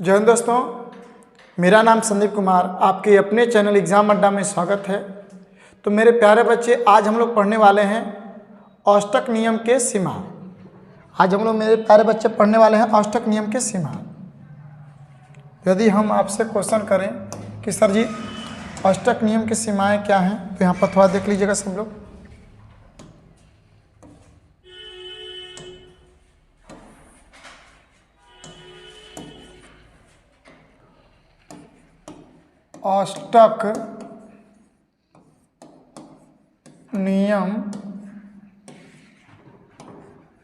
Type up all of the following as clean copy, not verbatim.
जय हिंद दोस्तों, मेरा नाम संदीप कुमार, आपके अपने चैनल एग्ज़ाम अड्डा में स्वागत है। तो मेरे प्यारे बच्चे, आज हम लोग पढ़ने वाले हैं औष्टक नियम के सीमा। आज हम लोग मेरे प्यारे बच्चे पढ़ने वाले हैं औष्टक नियम के सीमा। यदि हम आपसे क्वेश्चन करें कि सर जी औष्टक नियम की सीमाएं क्या हैं, तो यहाँ पर थोड़ा देख लीजिएगा सब लोग। औष्टक नियम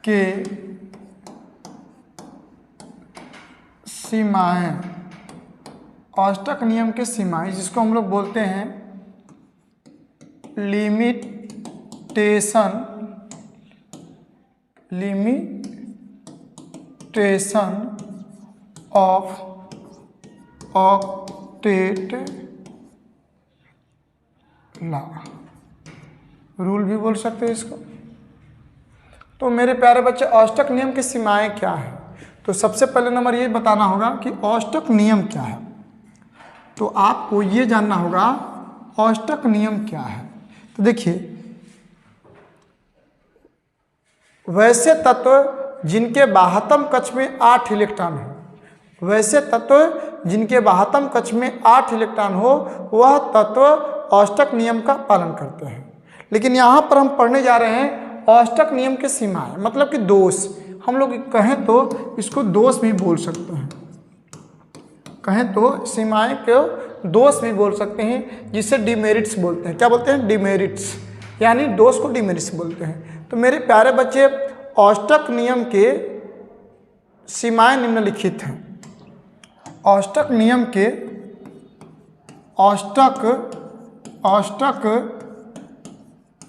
के सीमाएं, औष्टक नियम के सीमाएं जिसको हम लोग बोलते हैं limitation of octet law, rule भी बोल सकते हैं इसको। तो मेरे प्यारे बच्चे, औष्टक नियम की सीमाएं क्या है? तो सबसे पहले नंबर ये बताना होगा कि औष्टक नियम क्या है। तो आपको ये जानना होगा औष्टक नियम क्या है। तो देखिए, वैसे तत्व जिनके बाह्यतम कक्ष में 8 इलेक्ट्रॉन हो, वैसे तत्व जिनके बाह्यतम कक्ष में 8 इलेक्ट्रॉन हो, वह तत्व औष्टक नियम का पालन करते हैं। लेकिन यहाँ पर हम पढ़ने जा रहे हैं औष्टक नियम के सीमाएं, मतलब कि दोष। हम लोग कहें तो इसको दोष भी बोल सकते हैं, कहें तो सीमाएं को दोष भी बोल सकते हैं, जिसे डिमेरिट्स बोलते हैं। क्या बोलते हैं? डिमेरिट्स, यानी दोष को डिमेरिट्स बोलते हैं। तो मेरे प्यारे बच्चे, औष्टक नियम के सीमाएं निम्नलिखित हैं। औष्टक नियम के औष्टक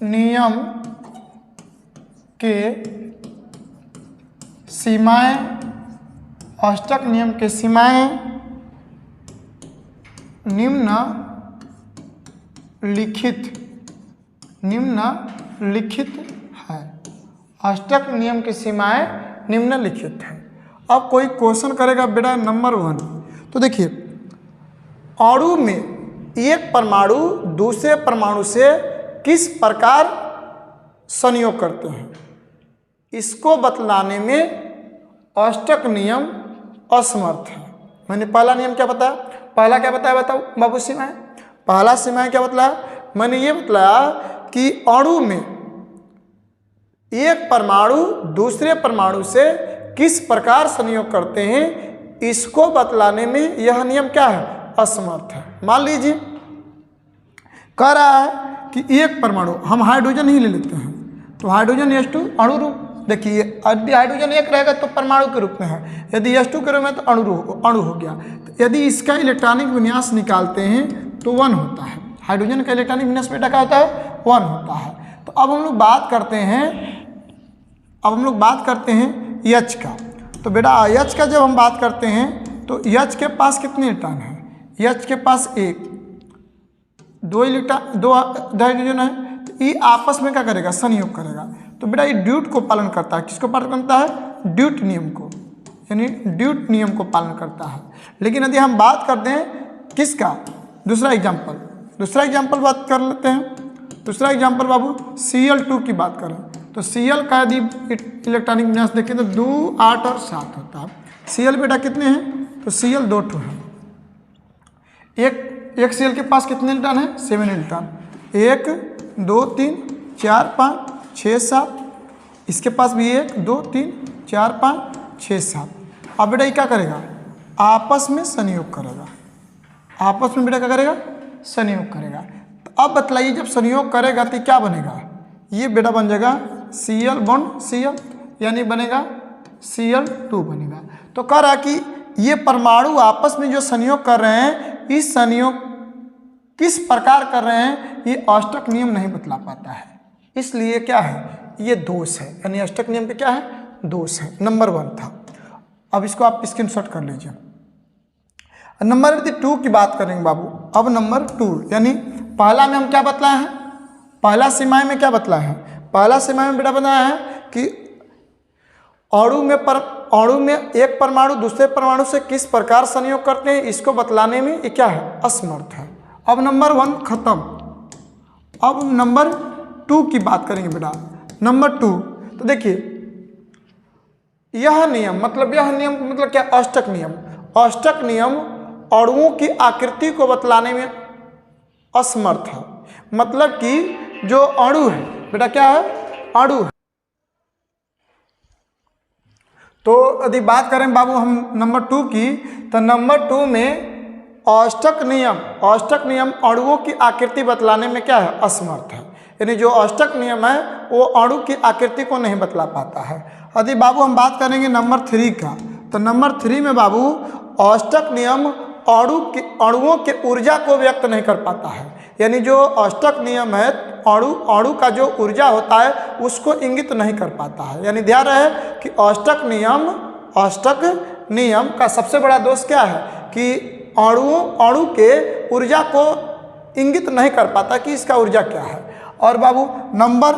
नियम के सीमाएं, औष्टक नियम के सीमाएं निम्नलिखित है। औष्टक नियम की सीमाएं निम्नलिखित है। अब कोई क्वेश्चन करेगा बेटा नंबर 1, तो देखिए, अणु में एक परमाणु दूसरे परमाणु से किस प्रकार संयोग करते हैं, इसको बतलाने में औष्टक नियम असमर्थ है। मैंने पहला नियम क्या बताया? पहला क्या बताया? बताओ बाबू सीमाएं। पहला सीमाएं क्या बतलाया? मैंने ये बतलाया कि अणु में एक परमाणु दूसरे परमाणु से किस प्रकार संयोग करते हैं, इसको बतलाने में यह नियम क्या है? असमर्थ है। मान लीजिए कह रहा है कि एक परमाणु, हम हाइड्रोजन ही ले लेते हैं, तो हाइड्रोजन H2 अणु रूप। देखिए, यदि हाइड्रोजन एक रहेगा तो परमाणु के रूप में है, यदि H2 के रूप में तो अणु हो गया। तो यदि इसका इलेक्ट्रॉनिक विन्यास निकालते हैं तो 1 होता है। हाइड्रोजन का इलेक्ट्रॉनिक विन्यास बेटा क्या होता है? 1 होता है। तो अब हम लोग बात करते हैं H का। तो बेटा H का जब हम बात करते हैं तो H के पास कितने इलेक्ट्रॉन हैं? H के पास 1, 2 इलेक्ट्रॉन, 2 हाइड्रोजन है। तो ये आपस में क्या करेगा? संयोग करेगा। तो बेटा ये ड्यूट को पालन करता है। किसको पालन करता है? ड्यूट नियम को, यानी ड्यूट नियम को पालन करता है। लेकिन यदि हम बात करते हैं किसका? दूसरा एग्जाम्पल बात कर लेते हैं। दूसरा एग्जाम्पल बाबू Cl2 की बात करें तो Cl का यदि इलेक्ट्रॉनिक विन्यास देखें तो 2, 8 और 7 होता है। Cl बेटा कितने हैं? तो Cl 2 ठो है। एक Cl के पास कितने इलेक्ट्रॉन है? 7 इलेक्ट्रॉन। 1, 2, 3, 4, 5, 6, 7। इसके पास भी 1, 2, 3, 4, 5, 6, 7। अब बेटा ये क्या करेगा? आपस में संयोग करेगा। आपस में बेटा क्या करेगा? संयोग करेगा। तो अब बतलाइए, जब संयोग करेगा तो क्या बनेगा? ये बेटा बन जाएगा Cl बॉन्ड Cl, यानी बनेगा Cl2 बनेगा। तो कह रहा कि ये परमाणु आपस में जो संयोग कर रहे हैं, इस संयोग किस प्रकार कर रहे हैं, ये औष्टक नियम नहीं बतला पाता है। इसलिए क्या है? ये दोष है, यानी औष्टक नियम पे क्या है? दोष है। नंबर 1 था। अब इसको आप स्क्रीनशॉट कर लीजिए। नंबर 2 की बात करेंगे बाबू। अब नंबर 2, यानी पहला में हम क्या बतलाए हैं? पहला सीमाएं में क्या बतलाए हैं? पहला सीमा में बेटा बताया है कि अणु में एक परमाणु दूसरे परमाणु से किस प्रकार संयोग करते हैं, इसको बतलाने में ये क्या है, असमर्थ है। अब नंबर 1 खत्म। अब नंबर 2 की बात करेंगे बेटा। नंबर 2 तो देखिए, यह नियम मतलब क्या, अष्टक नियम। अष्टक नियम अणुओं की आकृति को बतलाने में असमर्थ है। मतलब कि जो अणु है बेटा, क्या है, अणु है। तो यदि बात करें बाबू हम नंबर 2 की, तो नंबर 2 में अष्टक नियम अणुओं की आकृति बतलाने में क्या है, असमर्थ है। यानी जो अष्टक नियम है वो अणु की आकृति को नहीं बतला पाता है। यदि बाबू हम बात करेंगे नंबर 3 का, तो नंबर 3 में बाबू अष्टक नियम अणुओं के ऊर्जा को व्यक्त नहीं कर पाता है। यानी जो अष्टक नियम है अणु का जो ऊर्जा होता है उसको इंगित नहीं कर पाता है। यानी ध्यान रहे कि अष्टक नियम का सबसे बड़ा दोष क्या है कि अणु के ऊर्जा को इंगित नहीं कर पाता कि इसका ऊर्जा क्या है। और बाबू नंबर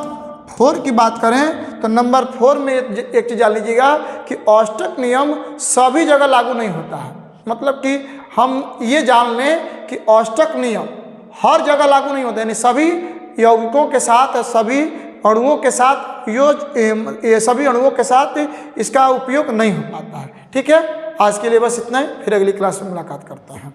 4 की बात करें तो नंबर 4 में एक चीज़ जान लीजिएगा कि अष्टक नियम सभी जगह लागू नहीं होता है। मतलब कि हम ये जान लें कि अष्टक नियम हर जगह लागू नहीं होता, यानी सभी यौगिकों के साथ, सभी अणुओं के साथ सभी अणुओं के साथ इसका उपयोग नहीं हो पाता है। ठीक है, आज के लिए बस इतना ही, फिर अगली क्लास में मुलाकात करते हैं।